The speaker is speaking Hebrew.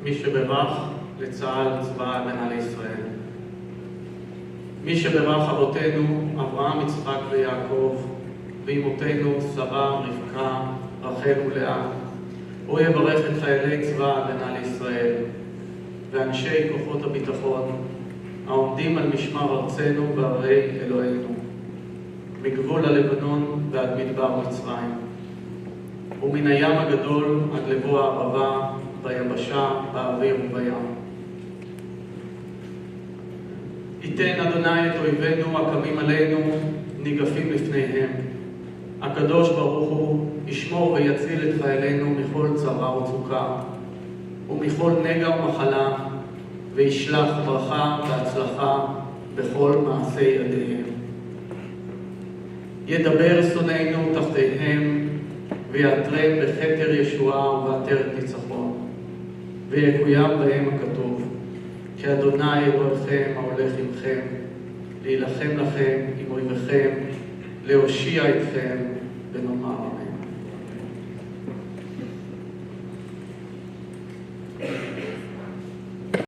מי שברך לצה"ל, צבא ההגנה לישראל. מי שברך אבותינו, אברהם, יצחק ויעקב, ואמותינו, שרה, רבקה, רחל ולאה. הוא יברך את חיילי צבא ההגנה לישראל, ואנשי כוחות הביטחון, העומדים על משמר ארצנו וערי אלוהינו, מגבול הלבנון ועד מדבר מצרים, ומן הים הגדול עד לבוא הערבה, ביבשה, באוויר ובים. ייתן אדוני את אויבינו הקמים עלינו, ניגפים לפניהם. הקדוש ברוך הוא ישמור ויציל את חיילינו מכל צרה וצוקה, ומכל נגע ומחלה, וישלח ברכה והצלחה בכל מעשי ידיהם. ידבר שונאינו תחתיהם, ויעטרם בכתר ישועה ובעטרת ניצחון, ויקוים בהם הכתוב, כי אדוני אלוהיכם ההולך עמכם, להילחם לכם עם אויביכם, להושיע אתכם ונאמר.